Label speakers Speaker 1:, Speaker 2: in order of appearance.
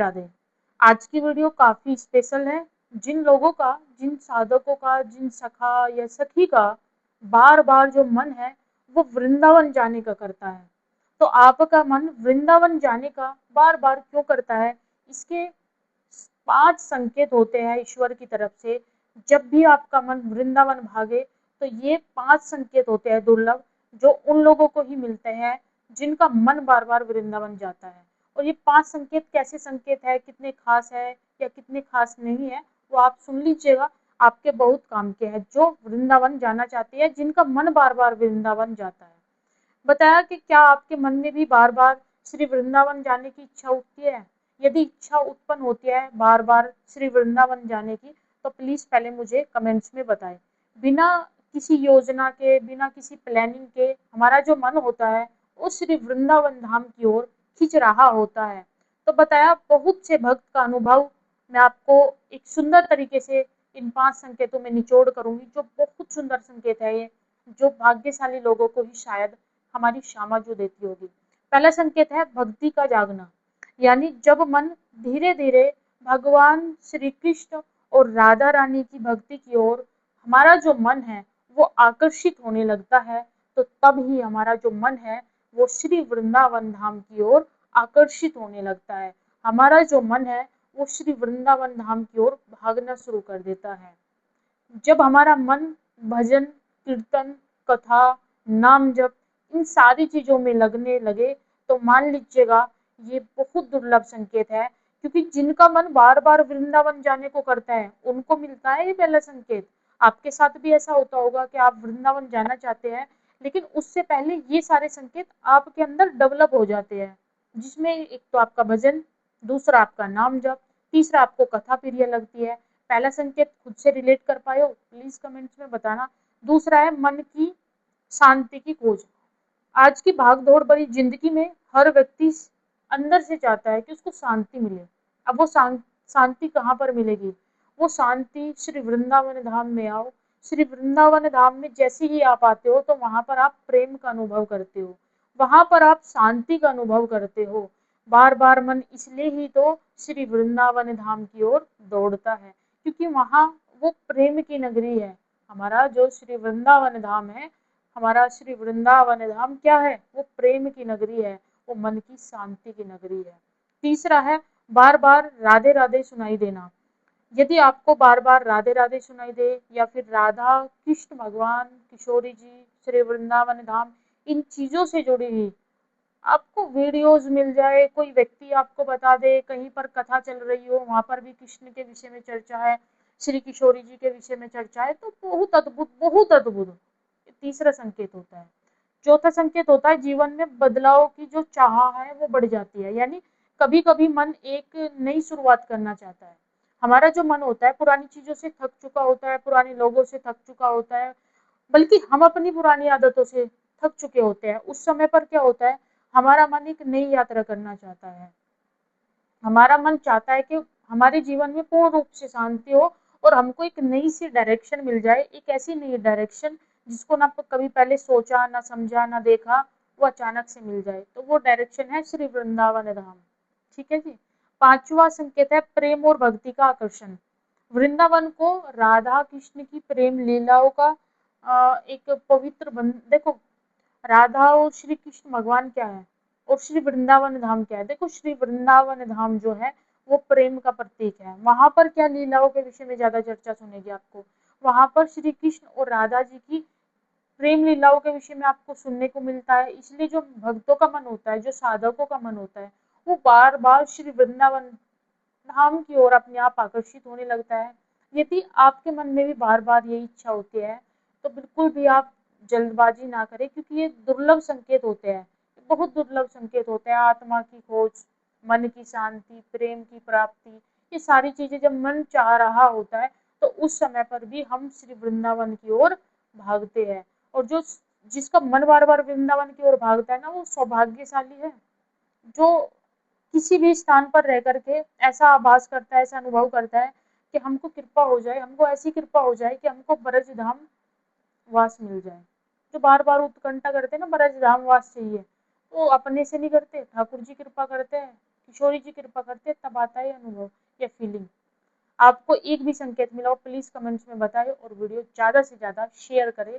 Speaker 1: राधे। आज की वीडियो काफी स्पेशल है। जिन साधकों का, जिन सखा या सखी का बार बार जो मन है वो वृंदावन जाने का करता है, तो आपका मन वृंदावन जाने का बार बार क्यों करता है? इसके 5 संकेत होते हैं ईश्वर की तरफ से। जब भी आपका मन वृंदावन भागे तो ये 5 संकेत होते हैं दुर्लभ, जो उन लोगों को ही मिलते हैं जिनका मन बार बार वृंदावन जाता है। और ये 5 संकेत कैसे संकेत है, कितने खास है या कितने खास नहीं है, वो आप सुन लीजिएगा। आपके बहुत काम के हैं जो वृंदावन जाना चाहते हैं, जिनका मन बार बार वृंदावन जाता है। बताया कि क्या आपके मन में भी बार बार श्री वृंदावन जाने की इच्छा उठती है? यदि इच्छा उत्पन्न होती है बार बार श्री वृंदावन जाने की, तो प्लीज पहले मुझे कमेंट्स में बताएं। बिना किसी योजना के, बिना किसी प्लानिंग के हमारा जो मन होता है वो श्री वृंदावन धाम की ओर खिंच रहा होता है। तो बताया बहुत से भक्त का अनुभव मैं आपको एक सुंदर तरीके से इन 5 संकेतों में निचोड़ करूंगी, जो बहुत सुंदर संकेत है ये, जो भाग्यशाली लोगों को ही शायद हमारी श्यामा जो देती होगी। पहला संकेत है भक्ति का जागना, यानी जब मन धीरे धीरे भगवान श्री कृष्ण और राधा रानी की भक्ति की ओर हमारा जो मन है वो आकर्षित होने लगता है, तो तब ही हमारा जो मन है वो श्री वृंदावन धाम की ओर आकर्षित होने लगता है। हमारा जो मन है वो श्री वृंदावन धाम की ओर भागना शुरू कर देता है। जब हमारा मन भजन, कीर्तन, कथा, नाम जप इन सारी चीजों में लगने लगे, तो मान लीजिएगा ये बहुत दुर्लभ संकेत है, क्योंकि जिनका मन बार बार वृंदावन जाने को करता है उनको मिलता है ये पहला संकेत। आपके साथ भी ऐसा होता होगा कि आप वृंदावन जाना चाहते हैं, लेकिन उससे पहले ये सारे संकेत आपके अंदर डेवलप हो जाते हैं, जिसमें एक तो आपका भजन, दूसरा आपका नाम जप, तीसरा आपको कथा प्रिय लगती है। पहला संकेत खुद से रिलेट कर पाए हो प्लीज कमेंट्स में बताना। दूसरा है मन की शांति की खोज। आज की भाग दौड़ भरी जिंदगी में हर व्यक्ति अंदर से चाहता है कि उसको शांति मिले। अब वो शांति कहाँ पर मिलेगी? वो शांति श्री वृंदावन धाम में आओ। श्री वृंदावन धाम में जैसे ही आप आते हो तो वहां पर आप प्रेम का अनुभव करते हो, वहां पर आप शांति का अनुभव करते हो। बार बार मन इसलिए ही तो श्री वृंदावन धाम की ओर दौड़ता है, क्योंकि वहां वो प्रेम की नगरी है। हमारा जो श्री वृंदावन धाम है, हमारा श्री वृंदावन धाम क्या है? वो प्रेम की नगरी है, वो मन की शांति की नगरी है। तीसरा है बार बार राधे राधे सुनाई देना। यदि आपको बार बार राधे राधे सुनाई दे, या फिर राधा कृष्ण भगवान, किशोरी जी, श्री वृंदावन धाम, इन चीजों से जुड़ी हुई आपको वीडियोस मिल जाए, कोई व्यक्ति आपको बता दे, कहीं पर कथा चल रही हो वहां पर भी कृष्ण के विषय में चर्चा है, श्री किशोरी जी के विषय में चर्चा है, तो बहुत अद्भुत, बहुत अद्भुत तीसरा संकेत होता है। चौथा संकेत होता है जीवन में बदलाव की जो चाह है वो बढ़ जाती है, यानी कभी कभी मन एक नई शुरुआत करना चाहता है। हमारा जो मन होता है पुरानी चीजों से थक चुका होता है, पुराने लोगों से थक चुका होता है, बल्कि हम अपनी पुरानी आदतों से थक चुके होते हैं। उस समय पर क्या होता है, हमारा मन एक नई यात्रा करना चाहता है। हमारा मन चाहता है कि हमारे जीवन में पूर्ण रूप से शांति हो और हमको एक नई सी डायरेक्शन मिल जाए, एक ऐसी नई डायरेक्शन जिसको ना कभी पहले सोचा, ना समझा, ना देखा, वो अचानक से मिल जाए, तो वो डायरेक्शन है श्री वृंदावन धाम। ठीक है जी। पांचवा संकेत है प्रेम और भक्ति का आकर्षण। वृंदावन को राधा कृष्ण की प्रेम लीलाओं का एक पवित्र बंध, देखो राधा और श्री कृष्ण भगवान क्या है और श्री वृंदावन धाम क्या है? देखो श्री वृंदावन धाम जो है वो प्रेम का प्रतीक है। वहां पर क्या लीलाओं के विषय में ज्यादा चर्चा सुनेगी आपको? वहां पर श्री कृष्ण और राधा जी की प्रेम लीलाओं के विषय में आपको सुनने को मिलता है। इसलिए जो भक्तों का मन होता है, जो साधकों का मन होता है, वो बार बार श्री वृंदावन धाम की ओर अपने आप आकर्षित होने लगता है। यदि आपके मन में भी बार बार यही इच्छा होती है, तो बिल्कुल भी आप जल्दबाजी ना करें, क्योंकि ये दुर्लभ संकेत होते हैं, बहुत दुर्लभ संकेत होते हैं। आत्मा की खोज, मन की शांति, प्रेम की प्राप्ति, ये सारी चीजें जब मन चाह रहा होता है तो उस समय पर भी हम श्री वृंदावन की ओर भागते हैं। और जो जिसका मन बार बार वृंदावन की ओर भागता है ना, वो सौभाग्यशाली है, जो किसी भी स्थान पर रह करके ऐसा आभास करता है, ऐसा अनुभव करता है कि हमको कृपा हो जाए, हमको ऐसी कृपा हो जाए कि हमको ब्रज धाम वास मिल जाए। जो बार बार उत्कंठा करते हैं ना ब्रज धाम वास चाहिए, वो अपने से नहीं करते, ठाकुर जी कृपा करते हैं किशोरी जी कृपा करते तब आता है अनुभव या फीलिंग। आपको एक भी संकेत मिला हो प्लीज कमेंट्स में बताएं और वीडियो ज़्यादा से ज़्यादा शेयर करें